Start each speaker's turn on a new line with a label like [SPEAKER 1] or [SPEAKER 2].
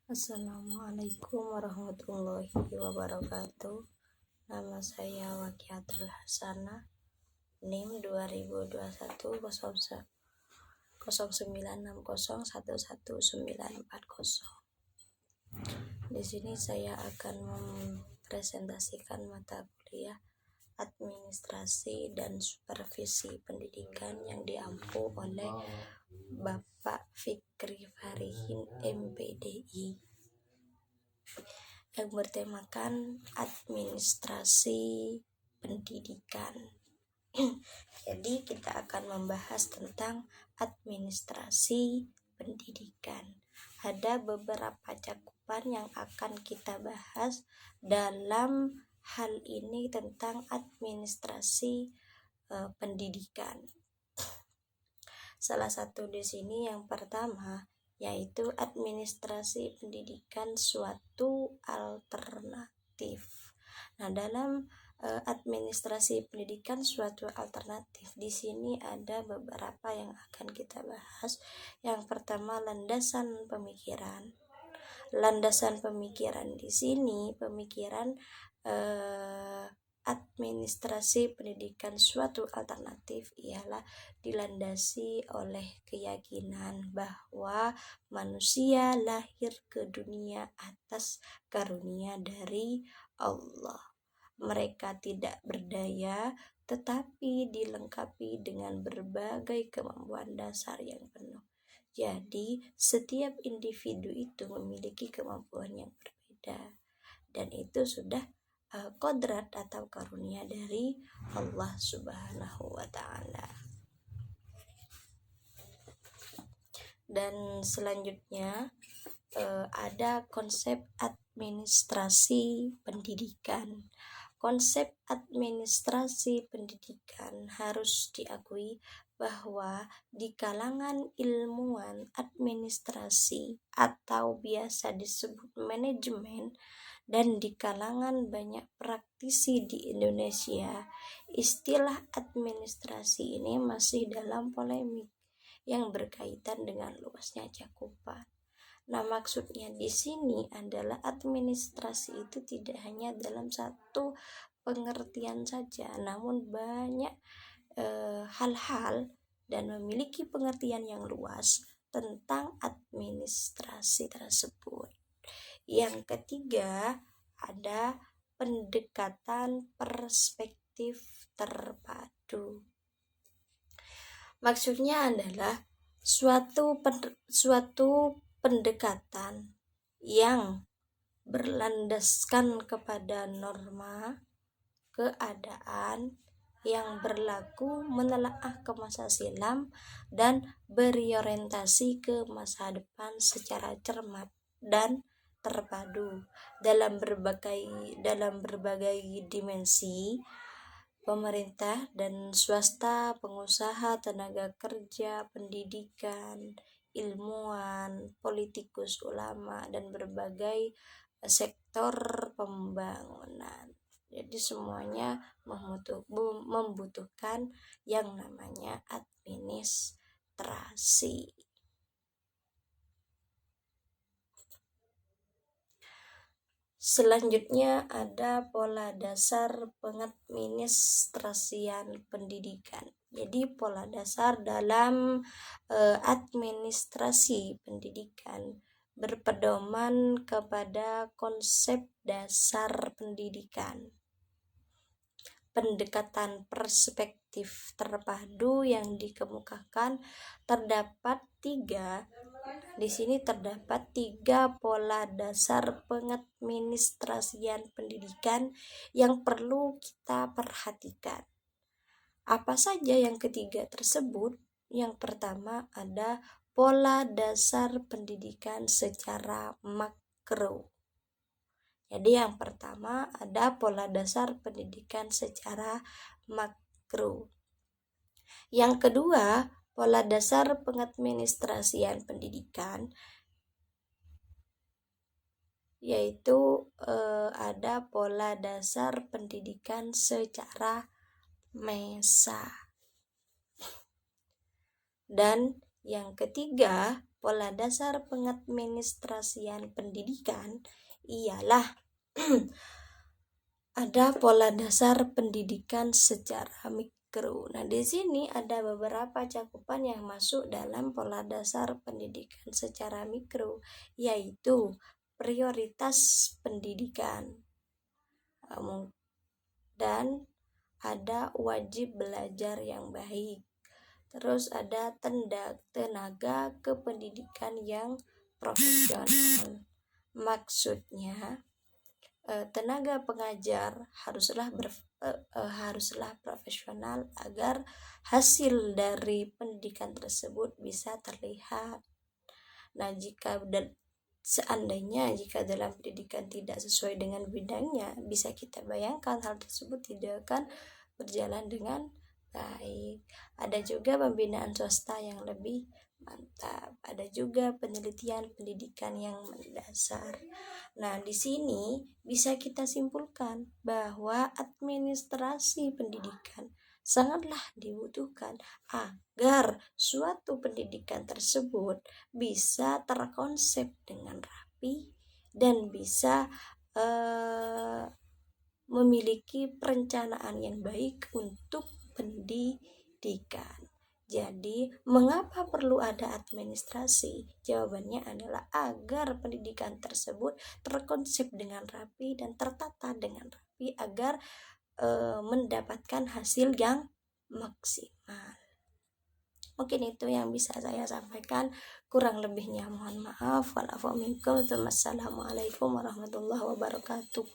[SPEAKER 1] Assalamualaikum warahmatullahi wabarakatuh. Nama saya Wakiatul Hasanah, NIM 2021 0960111940. Di sini saya akan mempresentasikan mata kuliah Administrasi dan Supervisi Pendidikan yang diampu oleh Bapak Fikri Farihin MPDI, yang bertemakan administrasi pendidikan. Jadi kita akan membahas tentang administrasi pendidikan. Ada beberapa cakupan yang akan kita bahas dalam hal ini tentang administrasi pendidikan. Salah satu di sini yang pertama yaitu administrasi pendidikan suatu alternatif. Nah, dalam administrasi pendidikan suatu alternatif, di sini ada beberapa yang akan kita bahas. Yang pertama, landasan pemikiran. Landasan pemikiran di sini, pemikiran administrasi pendidikan suatu alternatif ialah dilandasi oleh keyakinan bahwa manusia lahir ke dunia atas karunia dari Allah. Mereka tidak berdaya, tetapi dilengkapi dengan berbagai kemampuan dasar yang penuh. Jadi, setiap individu itu memiliki kemampuan yang berbeda, dan itu sudah kodrat atau karunia dari Allah Subhanahu wa Ta'ala. Dan selanjutnya ada konsep administrasi pendidikan. Konsep administrasi pendidikan harus diakui bahwa di kalangan ilmuwan administrasi atau biasa disebut manajemen, dan di kalangan banyak praktisi di Indonesia, istilah administrasi ini masih dalam polemik yang berkaitan dengan luasnya cakupan. Nah, maksudnya di sini adalah administrasi itu tidak hanya dalam satu pengertian saja, namun banyak hal-hal dan memiliki pengertian yang luas tentang administrasi tersebut. Yang ketiga, ada pendekatan perspektif terpadu. Maksudnya adalah suatu pendekatan yang berlandaskan kepada norma keadaan yang berlaku, menelaah ke masa silam, dan berorientasi ke masa depan secara cermat dan terpadu dalam berbagai dimensi: pemerintah dan swasta, pengusaha, tenaga kerja, pendidikan, ilmuwan, politikus, ulama, dan berbagai sektor pembangunan. Jadi semuanya membutuhkan yang namanya administrasi. Selanjutnya ada pola dasar pengadministrasian pendidikan. Jadi pola dasar dalam administrasi pendidikan berpedoman kepada konsep dasar pendidikan. Pendekatan perspektif terpadu yang dikemukakan terdapat tiga. Di sini terdapat tiga pola dasar pengadministrasian pendidikan yang perlu kita perhatikan. Apa saja yang ketiga tersebut? Yang pertama ada pola dasar pendidikan secara makro. Jadi yang pertama ada pola dasar pendidikan secara makro. Yang kedua, pola dasar pengadministrasian pendidikan, yaitu ada pola dasar pendidikan secara mesa. Dan yang ketiga pola dasar pengadministrasian pendidikan ialah ada pola dasar pendidikan secara mikro. Nah, di sini ada beberapa cakupan yang masuk dalam pola dasar pendidikan secara mikro, yaitu prioritas pendidikan, dan ada wajib belajar yang baik. Terus ada tenaga kependidikan yang profesional. Maksudnya tenaga pengajar haruslah profesional agar hasil dari pendidikan tersebut bisa terlihat. Nah, seandainya dalam pendidikan tidak sesuai dengan bidangnya, bisa kita bayangkan hal tersebut tidak akan berjalan dengan baik. Ada juga pembinaan swasta yang lebih mantap, ada juga penelitian pendidikan yang mendasar. Nah, di sini bisa kita simpulkan bahwa administrasi pendidikan sangatlah dibutuhkan agar suatu pendidikan tersebut bisa terkonsep dengan rapi dan bisa memiliki perencanaan yang baik untuk pendidikan. Jadi, mengapa perlu ada administrasi? Jawabannya adalah agar pendidikan tersebut terkonsep dengan rapi dan tertata dengan rapi agar mendapatkan hasil yang maksimal. Mungkin itu yang bisa saya sampaikan, kurang lebihnya mohon maaf. Wassalamualaikum warahmatullahi wabarakatuh.